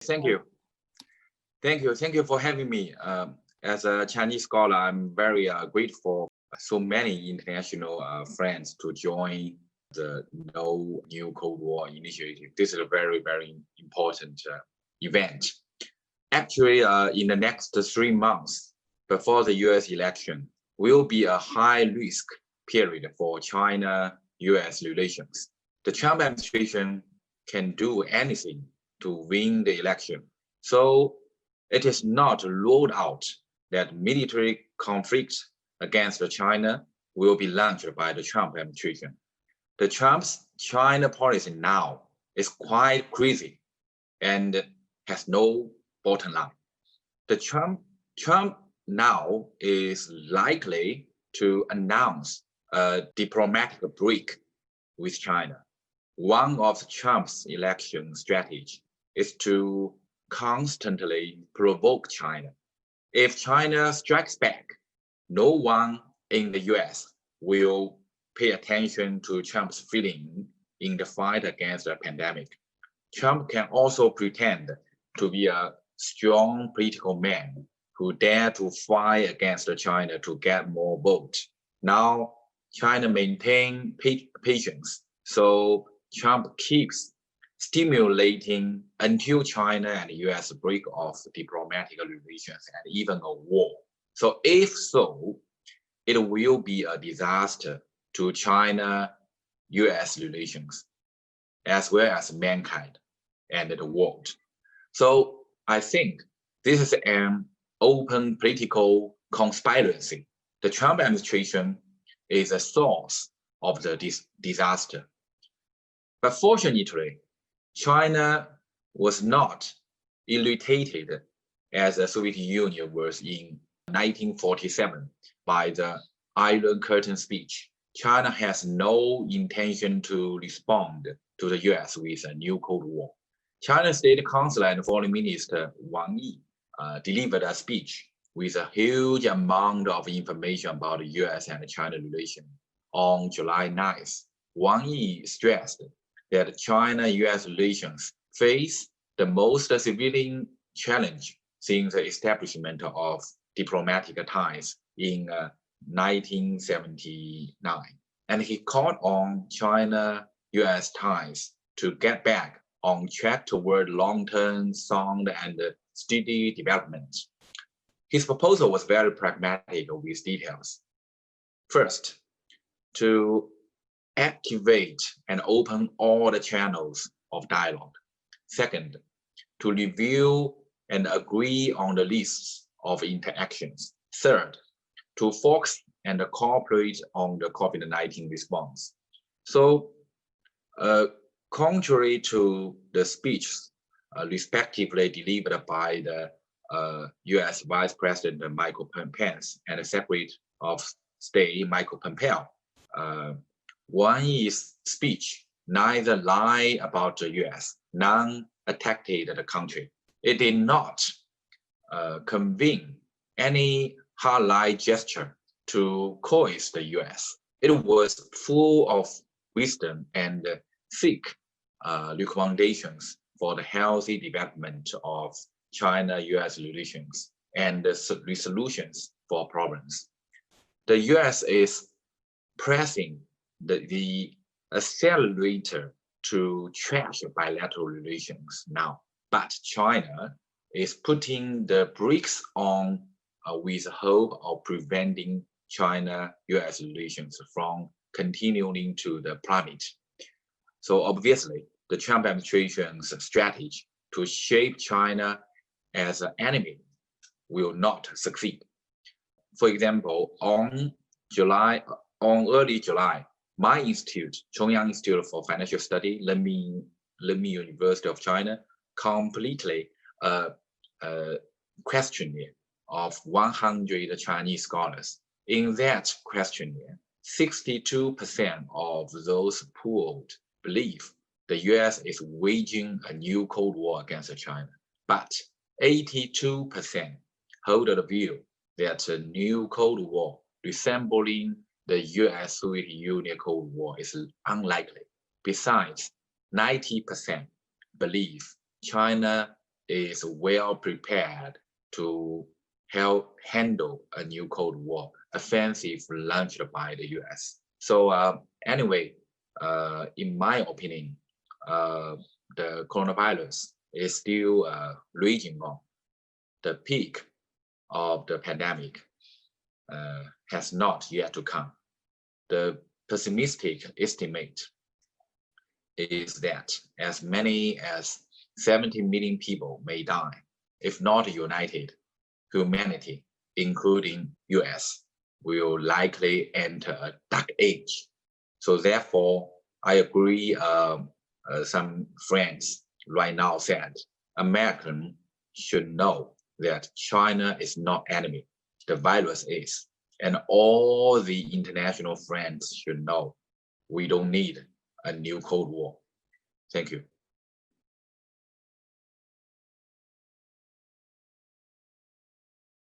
thank you. Thank you for having me. As a Chinese scholar, I'm very grateful for so many international friends to join the No New Cold War initiative. This is a very, very important event. Actually, in the next 3 months before the US election, will be a high risk period for China-US relations. The Trump administration can do anything to win the election. So it is not ruled out that military conflict against China will be launched by the Trump administration. The Trump's China policy now is quite crazy and has no bottom line. The Trump now is likely to announce a diplomatic break with China. One of Trump's election strategies is to constantly provoke China. If China strikes back, no one in the US will pay attention to Trump's feeling in the fight against the pandemic. Trump can also pretend to be a strong political man who dare to fight against China to get more votes. Now, China maintains patience, so Trump keeps stimulating until China and the US break off diplomatic relations and even a war. So if so, it will be a disaster to China-US relations, as well as mankind and the world. So I think this is an open political conspiracy. The Trump administration is a source of the disaster. But fortunately, China was not irritated as the Soviet Union was in 1947 by the Iron Curtain speech. China has no intention to respond to the US with a new Cold War. China State Council and Foreign Minister Wang Yi delivered a speech with a huge amount of information about the US and China relation on July 9th. Wang Yi stressed that China-US relations face the most severe challenge since the establishment of diplomatic ties in 1979. And he called on China-US ties to get back on track toward long-term, sound, and steady development. His proposal was very pragmatic with details. First, to activate and open all the channels of dialogue. Second, to review and agree on the lists of interactions. Third, to focus and cooperate on the COVID-19 response. So, contrary to the speeches respectively delivered by the US Vice President Michael Pence and the Secretary of State Michael Pompeo, Wang Yi's speech neither lied about the US, nor attacked the country. It did not convene any hard-line gesture to coerce the US. It was full of wisdom and thick recommendations for the healthy development of China-US relations and the resolutions for problems. The US is pressing the accelerator to trash bilateral relations now, but China is putting the brakes on with the hope of preventing China-US relations from continuing to the plummet. So obviously, the Trump administration's strategy to shape China as an enemy will not succeed. For example, on early July, my institute, Chongyang Institute for Financial Study, Renmin University of China, completely a questionnaire of 100 Chinese scholars. In that questionnaire, 62% of those polled believe the US is waging a new Cold War against China, but 82% hold the view that a new Cold War resembling the US-Soviet Union Cold War is unlikely. Besides, 90% believe China is well prepared to handle a new Cold War offensive launched by the US. So anyway, in my opinion, the coronavirus is still raging on. The peak of the pandemic has not yet to come. The pessimistic estimate is that as many as 70 million people may die if not united. Humanity, including US, will likely enter a dark age. So therefore, I agree. Some friends right now said American should know that China is not enemy. The virus is, and all the international friends should know we don't need a new Cold War. Thank you.